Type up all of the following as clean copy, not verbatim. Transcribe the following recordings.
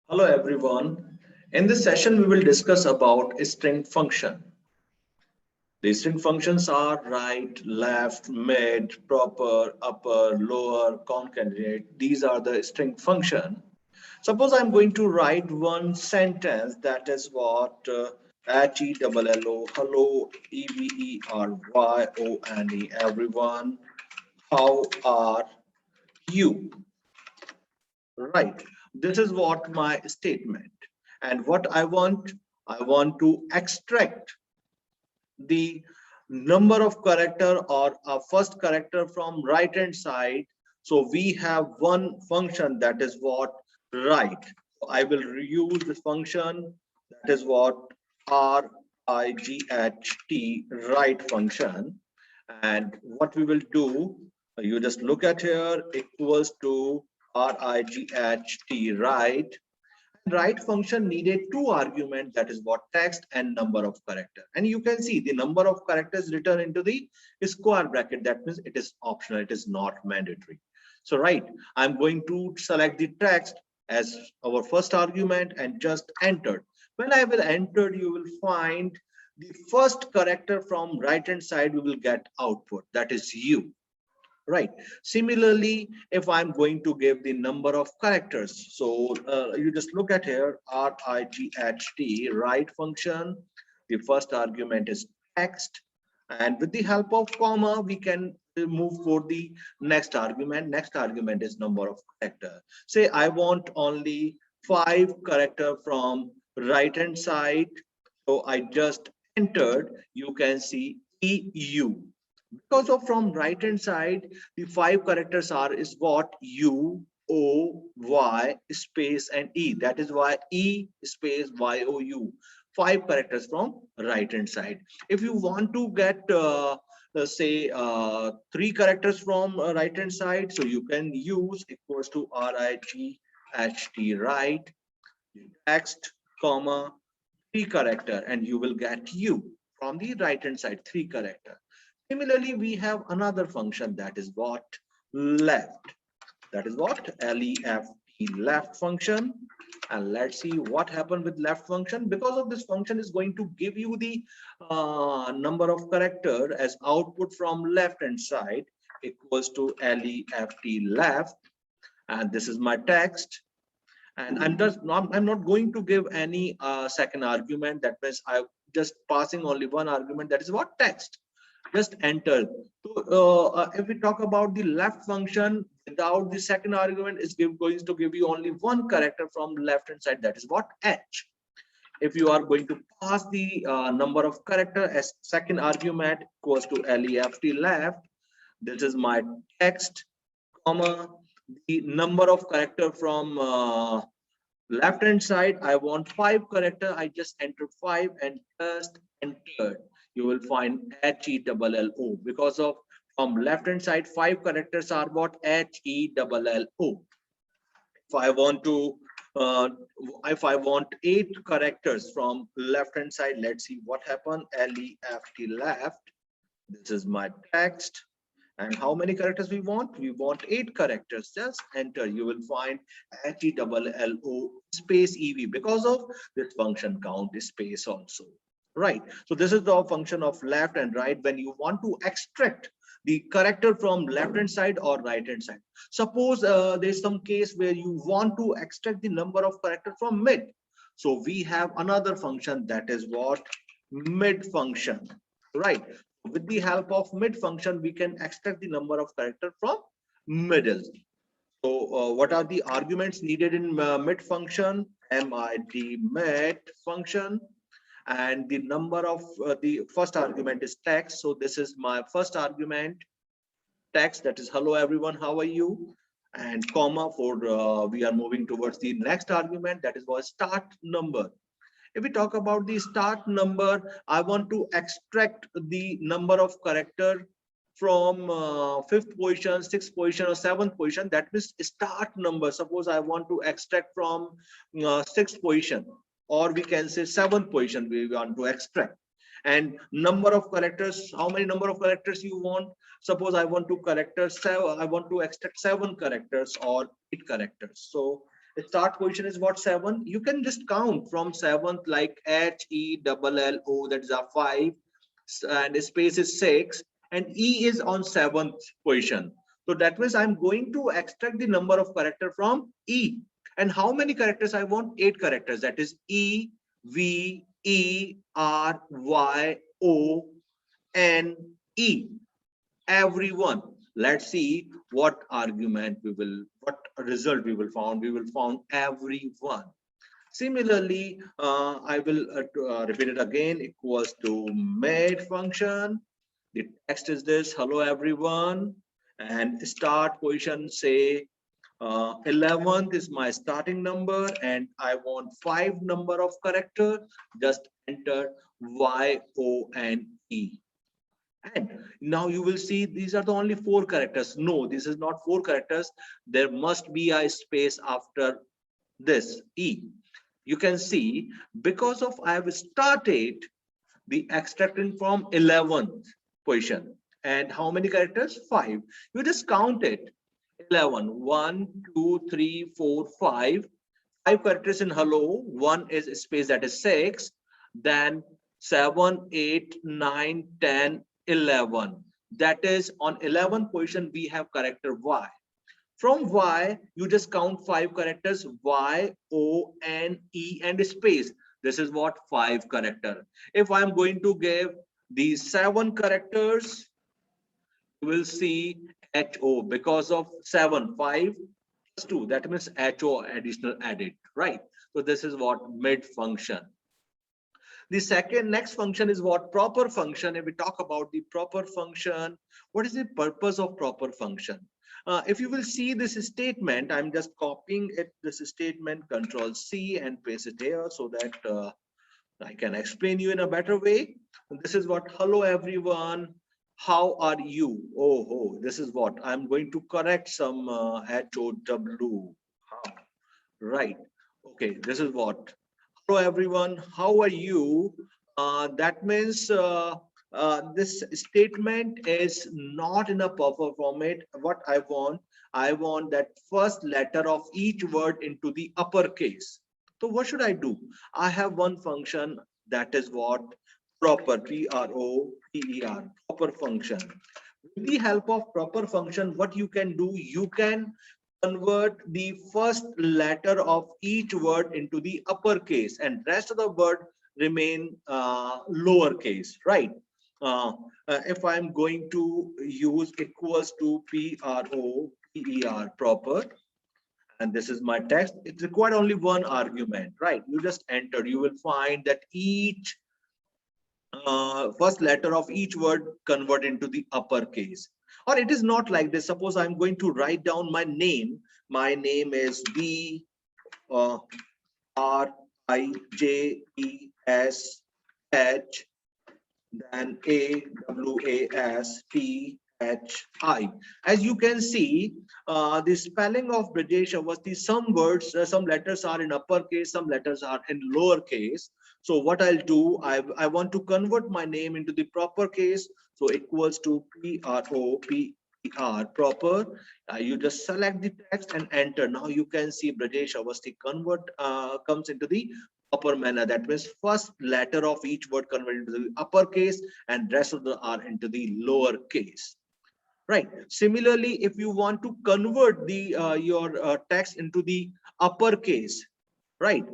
Hello everyone. In this session, we will discuss about a string function. The string functions are right, left, mid, proper, upper, lower, concatenate. These are the string function. Suppose I'm going to write one sentence that is what HELLO, hello, EVERYONE, everyone. How are you? Right. This is what my statement. And what I want to extract the number of character or a first character from right hand side. So we have one function that is what right. I will reuse this function that is what RIGHT right function. And what we will do, you just look at here equals to RIGHT right. Right function needed two arguments, that is what text and number of character. And you can see the number of characters written into the square bracket. That means it is optional, it is not mandatory. So right, I'm going to select the text as our first argument and just enter. When I will enter, you will find the first character from right hand side, we will get output, that is you. Right. Similarly, if I'm going to give the number of characters, so you just look at here, RIGHT, right function. The first argument is text, and with the help of comma, we can move for the next argument. Next argument is number of character. Say I want only 5 character from right hand side, so I just entered. You can see EU. Because of from right hand side, the 5 characters are is what U, O, Y space and E. That is why E space Y O U. 5 characters from right hand side. If you want to get say 3 characters from right hand side, so you can use equals to RIGHT right text comma 3 character, and you will get U from the right hand side 3 character. Similarly, we have another function that is what left. That is what left, left function. And let's see what happened with left function. Because of this function is going to give you the number of character as output from left hand side equals to left left. And this is my text. And I'm not going to give any second argument. That means I'm just passing only one argument, that is what text. Just enter. So if we talk about the left function without the second argument, is going to give you only one character from left hand side, that is what H. If you are going to pass the number of character as second argument equals to left left, this is my text comma the number of character from left hand side. I want 5 character, I just entered 5 and just entered. You will find HELLO. Because of from left hand side 5 characters are what HELLO. If I want to if I want 8 characters from left hand side, let's see what happened. left left. This is my text. And how many characters we want? We want 8 characters. Just enter. You will find HELLO space EV. Because of this function count space also. Right. So this is the function of left and right when you want to extract the character from left hand side or right hand side. Suppose there's some case where you want to extract the number of character from mid. So we have another function that is what mid function. Right. With the help of mid function, we can extract the number of character from middle. So what are the arguments needed in mid function? mid function. And the number of the first argument is text. So this is my first argument text, that is hello everyone, how are you, and comma for we are moving towards the next argument, that is what start number. If we talk about the start number, I want to extract the number of character from 5th position, 6th position, or 7th position. That means start number. Suppose I want to extract from 6th position, or we can say 7th position we want to extract. And number of characters, how many number of characters you want? Suppose I want to extract 7 characters or 8 characters. So The start position is what, 7. You can just count from 7th, like HELLO, that is a 5, and space is 6, and E is on 7th position. So that means I'm going to extract the number of character from E. And how many characters I want? 8 characters. That is E, V, E, R, Y, O, N, E. Everyone. Let's see what what result we will found. We will found everyone. Similarly, I will repeat it again, equals to made function. The text is this: hello everyone, and start position, say 11th is my starting number, and I want 5 number of character. Just enter YONE. And now you will see these are the only 4 characters. No, this is not 4 characters. There must be a space after this E. You can see, because of I have started the extracting from 11th position. And how many characters? 5. You just count it. 11. 1, 2, 3, 4, 5. 5 characters in hello. 1 is space, that is 6. Then 7, 8, 9, 10, 11. That is on 11th position we have character Y. From Y, you just count 5 characters: Y, O, N, E, and space. This is what, 5 character. If I'm going to give these 7 characters, you will see HO, because of 7, 5 plus 2. That means HO additional added, right? So this is what mid function. The next function is what? Proper function. If we talk about the proper function, what is the purpose of proper function? If you will see this statement, I'm just copying it, this statement, Control C, and paste it here so that I can explain you in a better way. This is what, hello everyone, how are you? Oh, this is what I'm going to correct some HOW. Right. Okay, this is what, hello everyone, how are you? That means this statement is not in a proper format. What I want that first letter of each word into the uppercase. So what should I do? I have one function, that is what, proper, PROPER, proper function. With the help of proper function, what you can do, you can convert the first letter of each word into the uppercase, and rest of the word remain lowercase, right? If I'm going to use equals to PROPER, proper, and this is my text, it required only one argument, right? You just enter, you will find that each first letter of each word convert into the uppercase. Or it is not like this. Suppose I'm going to write down my name. My name is BRIJESH, then AWASTHI. As you can see, the spelling of Brajesh Avasti, some words, some letters are in uppercase, some letters are in lowercase. So what I'll do, I want to convert my name into the proper case. So equals to PROPER, proper. You just select the text and enter. Now you can see Brajesh Avasti comes into the proper manner. That means first letter of each word converted into the uppercase and rest of the are into the lower case. Right. Similarly, if you want to convert the your text into the uppercase, right?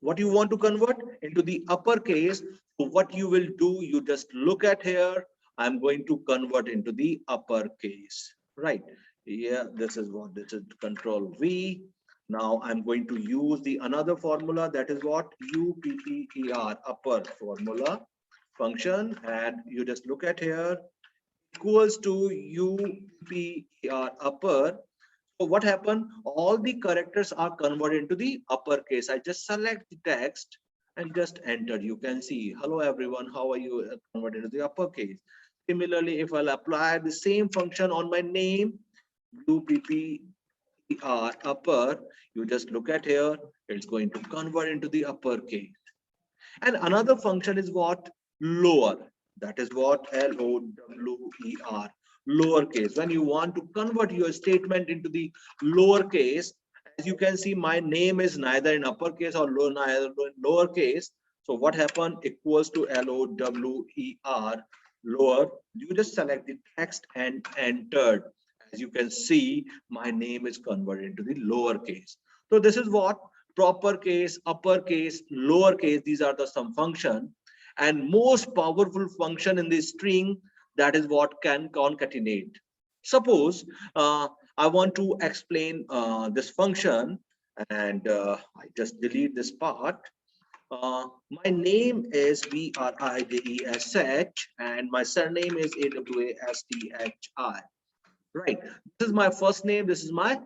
What you want to convert into the uppercase, so what you will do, you just look at here. I'm going to convert into the uppercase, right? Yeah, this is what, this is Control V. Now I'm going to use the another formula, that is what, UPPER, upper formula function, and you just look at here, equals to UPPER, upper. So what happened? All the characters are converted into the uppercase. I just select the text and just enter. You can see, hello everyone, how are you? Converted to the uppercase. Similarly, if I'll apply the same function on my name, UPPER, upper, you just look at here, it's going to convert into the uppercase. And another function is what? Lower. That is what? LOWER, lowercase. When you want to convert your statement into the lowercase, As you can see, my name is neither in uppercase or neither in lowercase. So what happened? Equals to LOWER, lower. You just select the text and entered. As you can see, my name is converted into the lowercase. So this is what proper case, uppercase, lowercase. These are the some function, and most powerful function in the string, that is what can concatenate. Suppose I want to explain this function, and I just delete this part. My name is Bridesh and my surname is Awasthi. Right. This is my first name. This is my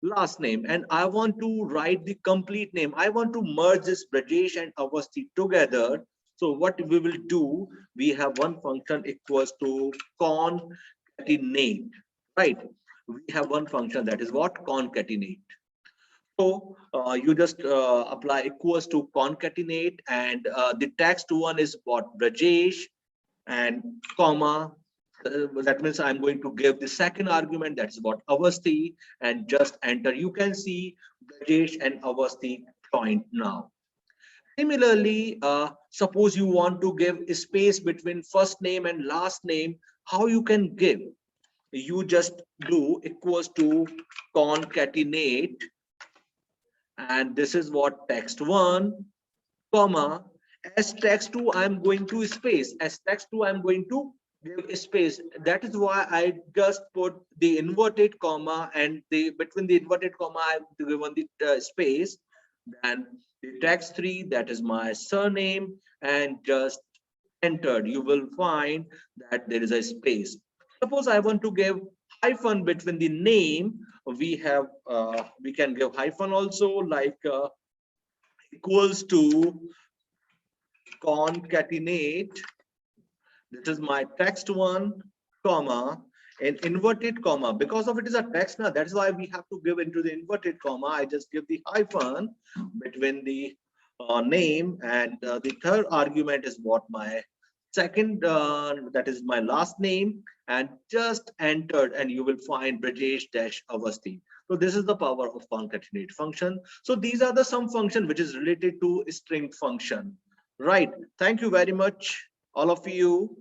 last name. And I want to write the complete name. I want to merge this Brajesh and Awasthi together. So what we will do, we have one function equals to concatenate. Right. We have one function, that is what? Concatenate. So you just apply equals to concatenate, and the text one is what? Brajesh and comma. That means I'm going to give the second argument, that's what? Awasthi, and just enter. You can see Brajesh and Awasthi joined now. Similarly, suppose you want to give a space between first name and last name. How you can give? You just do equals to concatenate, and this is what? Text one, comma, as text 2 I'm going to space, as text 2 I'm going to give a space. That is why I just put the inverted comma, and the between the inverted comma I've given the space. Then the text 3, that is my surname, and just entered. You will find that there is a space. Suppose I want to give hyphen between the name. We have we can give hyphen also, like equals to concatenate. This is my text one, comma, an inverted comma. Because of it is a text now, that's why we have to give into the inverted comma. I just give the hyphen between the name, and the third argument is what? My second, that is my last name, and just entered, and you will find Brajesh-Awasthi. So this is the power of concatenate function. So these are the some function which is related to string function. Right. Thank you very much, all of you.